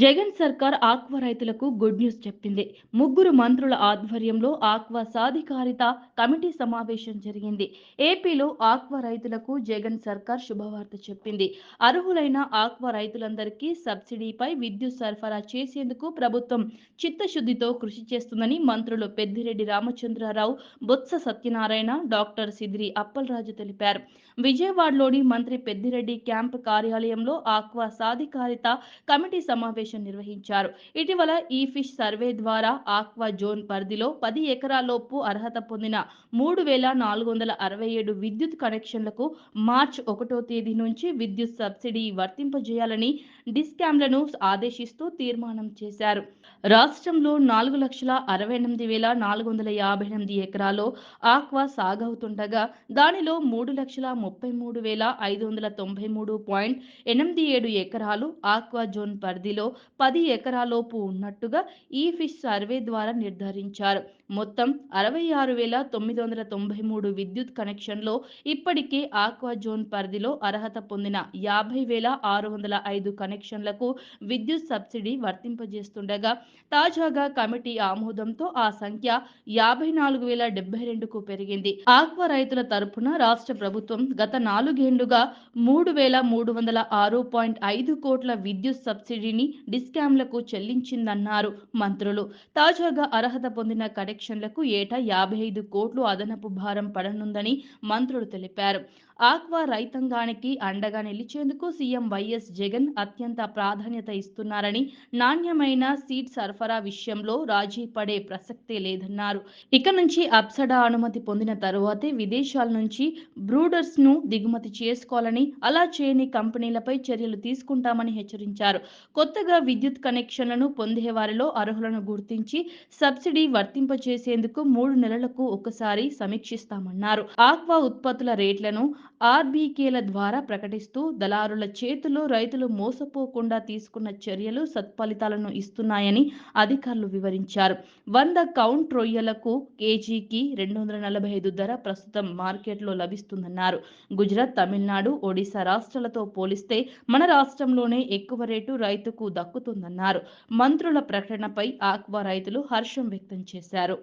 జగన్ సర్కార్ ఆక్వా రైతులకు good news చెప్పింది. ముగ్గురు మంత్రుల ఆధ్వర్యంలో ఆక్వా సాధికారిత కమిటీ సమావేశం జరిగింది. ఏపీలో ఆక్వా రైతులకు జగన్ సర్కార్ శుభవార్త చెప్పింది. అర్హులైన ఆక్వా రైతులందరికీ సబ్సిడీపై విద్యుత్ సరఫరా చేసేందుకు ప్రభుత్వం చిత్తశుద్ధితో కృషి చేస్తుందని మంత్రులు పెద్దిరెడ్డి రామచంద్రారావు, బొత్స సత్యనారాయణ, డాక్టర్ సిద్రి అప్పలరాజు తెలిపారు. విజయవాడలోని మంత్రి పెద్దిరెడ్డి క్యాంపు కార్యాలయంలో ఆక్వా సాధికారిత కమిటీ సమావేశం నిర్వహించారు. ఇటీవల ఈ ఫిష్ సర్వే ద్వారా ఆక్వా జోన్ పరిధిలో 10 ఎకరాల్లోపు అర్హత పొందిన 3,467 విద్యుత్ కనెక్షన్లకు మార్చి 1వ తేదీ నుంచి విద్యుత్ సబ్సిడీ వర్తింపజేయాలని డిస్కామ్లను ఆదేశిస్తూ తీర్మానం చేశారు. రాష్ట్రంలో 4,68,458 ఎకరాల్లో ఆక్వా సాగవుతుండగా దానిలో 3,33,593.87 ఎకరాలు ఆక్వా జోన్ పరిధిలో 10 ఎకరాలోపు ఉన్నట్టుగా ఈ ఫిష్ సర్వే ద్వారా నిర్ధారించారు. మొత్తం 66,993 విద్యుత్ కనెక్షన్లో ఇప్పటికే ఆక్వా జోన్ పరిధిలో అర్హత పొందిన 50,605 కనెక్షన్లకు విద్యుత్ సబ్సిడీ వర్తింపజేస్తుండగా తాజాగా కమిటీ ఆమోదంతో ఆ సంఖ్య 54,072కు పెరిగింది. ఆక్వా రైతుల తరపున రాష్ట్ర ప్రభుత్వం గత 4 ఏళ్లుగా 3,306.5 కోట్ల విద్యుత్ సబ్సిడీని డిస్కామ్లకు చెల్లించిందన్నారు మంత్రులు. తాజాగా అర్హత పొందిన కనెక్షన్లకు ఏటా 55 కోట్లు అదనపు భారం పడనుందని మంత్రులు తెలిపారు. ఆక్వా రైతాంగానికి అండగా నిలిచేందుకు సీఎం వైఎస్ జగన్ అత్యంత ప్రాధాన్యత ఇస్తున్నారని, నాణ్యమైన సీడ్ సరఫరా విషయంలో రాజీ పడే ప్రసక్తే లేదన్నారు. ఇక నుంచి అప్సడా అనుమతి పొందిన తరువాతే విదేశాల నుంచి బ్రూడర్స్ ను దిగుమతి చేసుకోవాలని, అలా చేయని కంపెనీలపై చర్యలు తీసుకుంటామని హెచ్చరించారు. కొత్తగా విద్యుత్ కనెక్షన్లను పొందే వారిలో అర్హులను గుర్తించి సబ్సిడీ వర్తింపచేసేందుకు 3 నెలలకు ఒకసారి సమీక్షిస్తామన్నారు. ఆక్వా ఉత్పత్తుల రేట్లను ఆర్బీకేల ద్వారా ప్రకటిస్తూ దళారుల చేతుల్లో రైతులు మోసపోకుండా తీసుకున్న చర్యలు సత్ఫలితాలను ఇస్తున్నాయని అధికారులు వివరించారు. 100 కౌంట్ రొయ్యలకు కేజీకి 245 ధర ప్రస్తుతం మార్కెట్లో లభిస్తుందన్నారు. గుజరాత్, తమిళనాడు, ఒడిశా రాష్ట్రాలతో పోలిస్తే మన రాష్ట్రంలోనే ఎక్కువ రేటు రైతుకు దక్కుతుందన్నారు. మంత్రుల ప్రకటనపై ఆక్వా రైతులు హర్షం వ్యక్తం చేశారు.